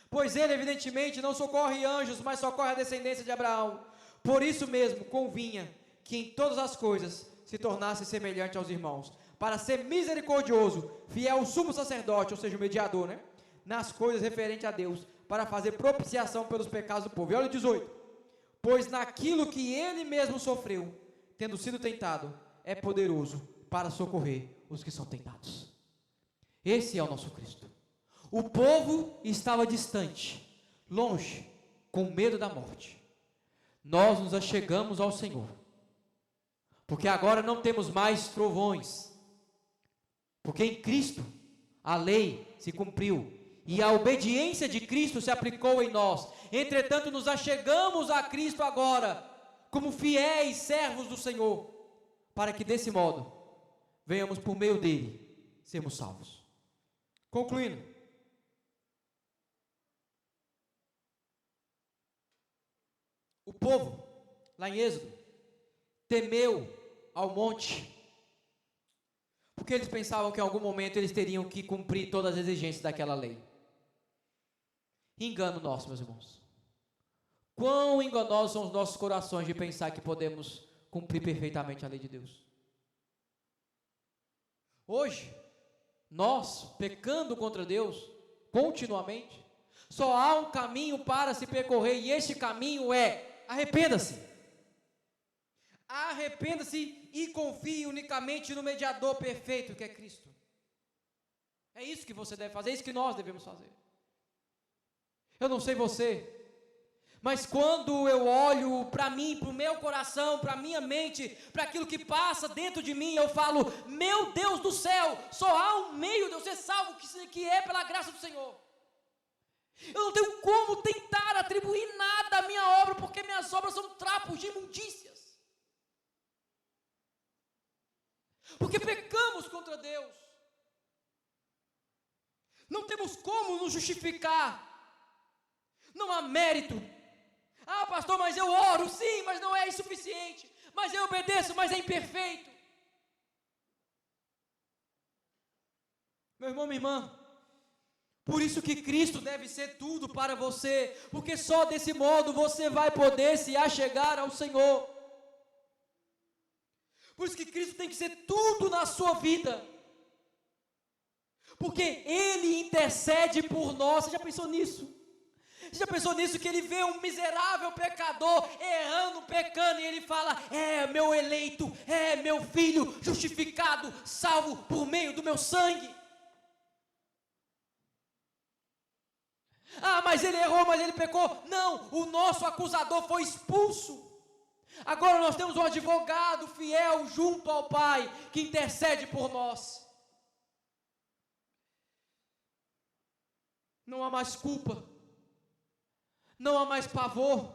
pois ele evidentemente não socorre anjos, mas socorre a descendência de Abraão. Por isso mesmo convinha que em todas as coisas se tornasse semelhante aos irmãos, para ser misericordioso, fiel ao sumo sacerdote, ou seja, o mediador, nas coisas referentes a Deus, para fazer propiciação pelos pecados do povo. E olha o 18: pois naquilo que ele mesmo sofreu, tendo sido tentado, é poderoso para socorrer os que são tentados. Esse é o nosso Cristo. O povo estava distante, longe, com medo da morte. Nós nos achegamos ao Senhor, porque agora não temos mais trovões, porque em Cristo a lei se cumpriu e a obediência de Cristo se aplicou em nós. Entretanto, nos achegamos a Cristo agora, como fiéis servos do Senhor, para que desse modo venhamos por meio dele sermos salvos. Concluindo, o povo, lá em Êxodo, temeu ao monte, porque eles pensavam que em algum momento eles teriam que cumprir todas as exigências daquela lei. Engano nosso, meus irmãos. Quão enganosos são os nossos corações de pensar que podemos cumprir perfeitamente a lei de Deus. Hoje, nós, pecando contra Deus, continuamente, só há um caminho para se percorrer, e este caminho é: arrependa-se. Arrependa-se e confie unicamente no mediador perfeito que é Cristo. É isso que você deve fazer, é isso que nós devemos fazer. Eu não sei você, mas quando eu olho para mim, para o meu coração, para a minha mente, para aquilo que passa dentro de mim, eu falo: meu Deus do céu, só há um meio de eu ser salvo, que é pela graça do Senhor. Eu não tenho como tentar atribuir nada à minha obra, porque minhas obras são trapos de imundícias. Porque pecamos contra Deus. Não temos como nos justificar. Não há mérito. Ah, pastor, mas eu oro, sim, mas não é insuficiente. Mas eu obedeço, mas é imperfeito. Meu irmão, minha irmã, por isso que Cristo deve ser tudo para você, porque só desse modo você vai poder se achegar ao Senhor. Por isso que Cristo tem que ser tudo na sua vida, porque Ele intercede por nós. Você já pensou nisso? Você já pensou nisso, que Ele vê um miserável pecador errando, pecando, e Ele fala: é meu eleito, é meu filho, justificado, salvo por meio do meu sangue. Ah, mas ele errou, mas ele pecou. Não, o nosso acusador foi expulso. Agora nós temos um advogado fiel junto ao Pai, que intercede por nós. não há mais culpa, não há mais pavor.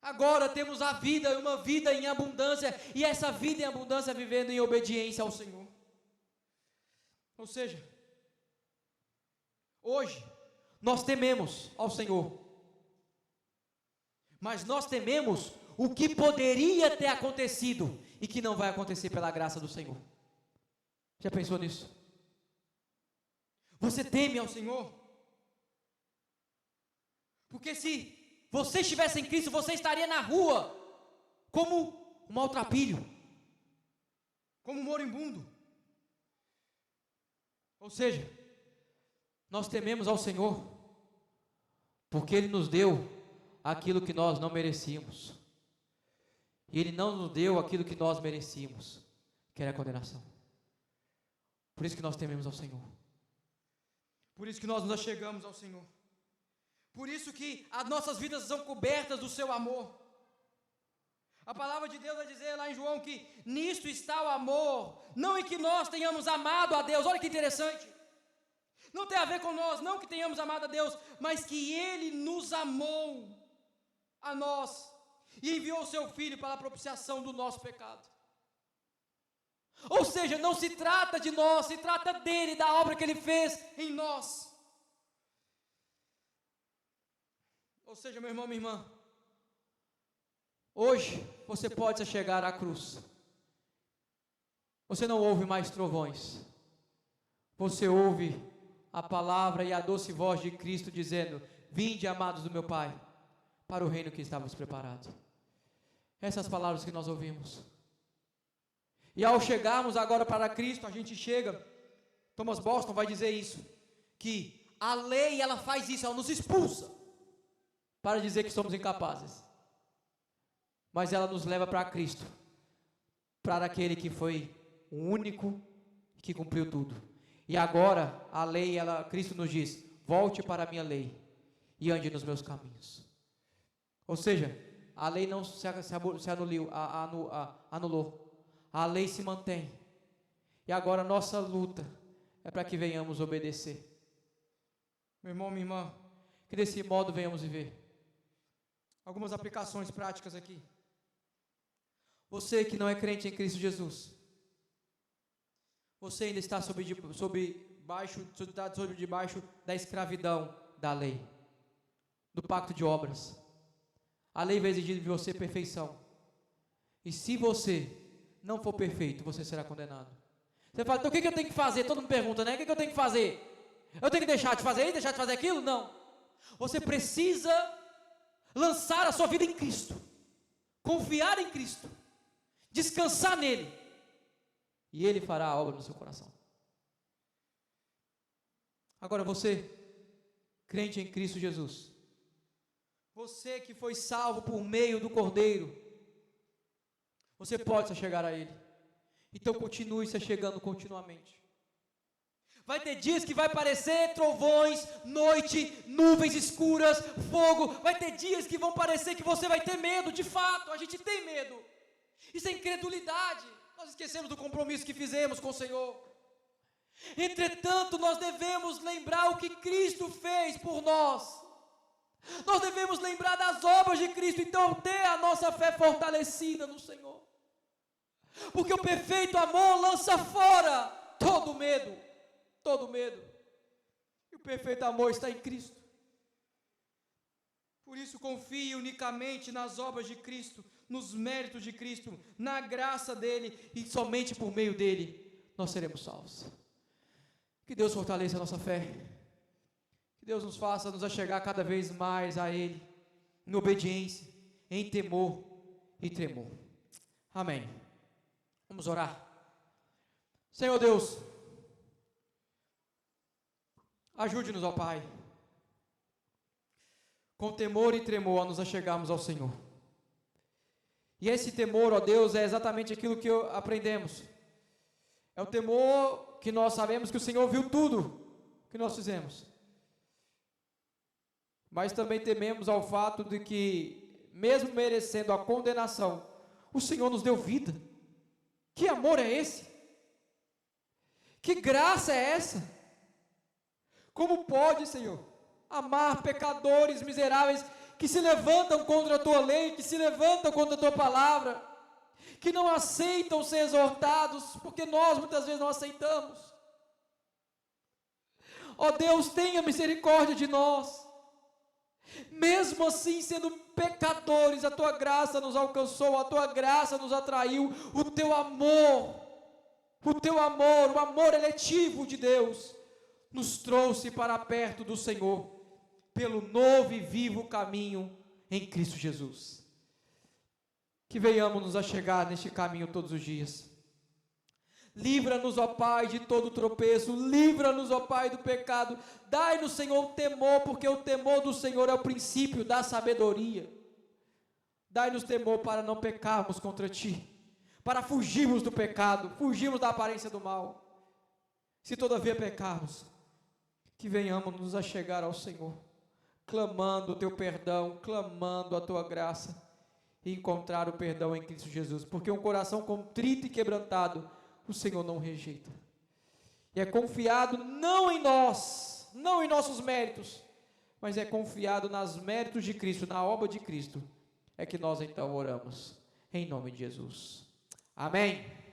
Agora temos a vida, uma vida em abundância, e essa vida em abundância vivendo em obediência ao Senhor. Ou seja, hoje nós tememos ao Senhor, mas nós tememos o que poderia ter acontecido e que não vai acontecer pela graça do Senhor. Já pensou nisso? Você teme ao Senhor? Porque se você estivesse em Cristo, você estaria na rua como um maltrapilho, como um moribundo. Ou seja, nós tememos ao Senhor, porque Ele nos deu aquilo que nós não merecíamos. E Ele não nos deu aquilo que nós merecíamos, que era a condenação. Por isso que nós tememos ao Senhor. Por isso que nós nos achegamos ao Senhor. Por isso que as nossas vidas são cobertas do seu amor. A palavra de Deus vai dizer lá em João que nisto está o amor, não em que nós tenhamos amado a Deus. Olha que interessante. Não tem a ver com nós, não que tenhamos amado a Deus, mas que Ele nos amou a nós e enviou o seu Filho para a propiciação do nosso pecado. Ou seja, não se trata de nós, se trata dele, da obra que Ele fez em nós. Ou seja, meu irmão, minha irmã, hoje você pode se chegar à cruz. Você não ouve mais trovões. Você ouve a palavra e a doce voz de Cristo dizendo: vinde, amados do meu Pai, para o reino que estávamos preparados. Essas palavras que nós ouvimos. E ao chegarmos agora para Cristo, a gente chega, Thomas Boston vai dizer isso, que a lei ela faz isso, ela nos expulsa, para dizer que somos incapazes. Mas ela nos leva para Cristo, para aquele que foi o único que cumpriu tudo. E agora a lei, Cristo nos diz: volte para a minha lei e ande nos meus caminhos. Ou seja, a lei não se anulou, a lei se mantém. E agora a nossa luta é para que venhamos obedecer. Meu irmão, minha irmã, que desse modo venhamos viver. Algumas aplicações práticas aqui. Você que não é crente em Cristo Jesus, você ainda está debaixo da escravidão da lei, do pacto de obras. A lei vai exigir de você perfeição. E se você não for perfeito, você será condenado. Você fala: então o que eu tenho que fazer? Todo mundo pergunta, né? O que eu tenho que fazer? Eu tenho que deixar de fazer isso, deixar de fazer aquilo? Não. Você precisa lançar a sua vida em Cristo, confiar em Cristo, descansar nele, e Ele fará a obra no seu coração. Agora você, crente em Cristo Jesus, você que foi salvo por meio do Cordeiro, você pode se chegar a Ele. Então continue se chegando continuamente. Vai ter dias que vai parecer trovões, noite, nuvens escuras, fogo. Vai ter dias que vão parecer que você vai ter medo. De fato, a gente tem medo. Isso é incredulidade. Nós esquecemos do compromisso que fizemos com o Senhor. Entretanto, nós devemos lembrar o que Cristo fez por nós. Nós devemos lembrar das obras de Cristo. Então ter a nossa fé fortalecida no Senhor. Porque o perfeito amor lança fora todo medo. Todo medo. E o perfeito amor está em Cristo. Por isso confie unicamente nas obras de Cristo, nos méritos de Cristo, na graça dele, e somente por meio dele nós seremos salvos. Que Deus fortaleça a nossa fé. Que Deus nos faça nos achegar cada vez mais a Ele, em obediência, em temor e tremor. Amém. Vamos orar. Senhor Deus, ajude-nos, ó Pai, com temor e tremor a nos achegarmos ao Senhor. E esse temor, ó Deus, é exatamente aquilo que aprendemos. É o temor que nós sabemos que o Senhor viu tudo que nós fizemos. Mas também tememos ao fato de que, mesmo merecendo a condenação, o Senhor nos deu vida. Que amor é esse? Que graça é essa? Como pode, Senhor, amar pecadores miseráveis que se levantam contra a tua lei, que se levantam contra a tua palavra, que não aceitam ser exortados, porque nós muitas vezes não aceitamos. Ó Deus, tenha misericórdia de nós. Mesmo assim, sendo pecadores, a tua graça nos alcançou, a tua graça nos atraiu, o teu amor, o amor eletivo de Deus, nos trouxe para perto do Senhor, pelo novo e vivo caminho em Cristo Jesus. Que venhamos nos achegar neste caminho todos os dias. Livra-nos, ó Pai, de todo tropeço, livra-nos, ó Pai, do pecado, dai-nos, Senhor, o temor, porque o temor do Senhor é o princípio da sabedoria. Dai-nos temor para não pecarmos contra Ti, para fugirmos do pecado, fugirmos da aparência do mal. Se todavia pecarmos, que venhamos nos achegar ao Senhor, clamando o Teu perdão, clamando a Tua graça, e encontrar o perdão em Cristo Jesus, porque um coração contrito e quebrantado, o Senhor não rejeita, e é confiado não em nós, não em nossos méritos, mas é confiado nas méritos de Cristo, na obra de Cristo, é que nós então oramos, em nome de Jesus, amém.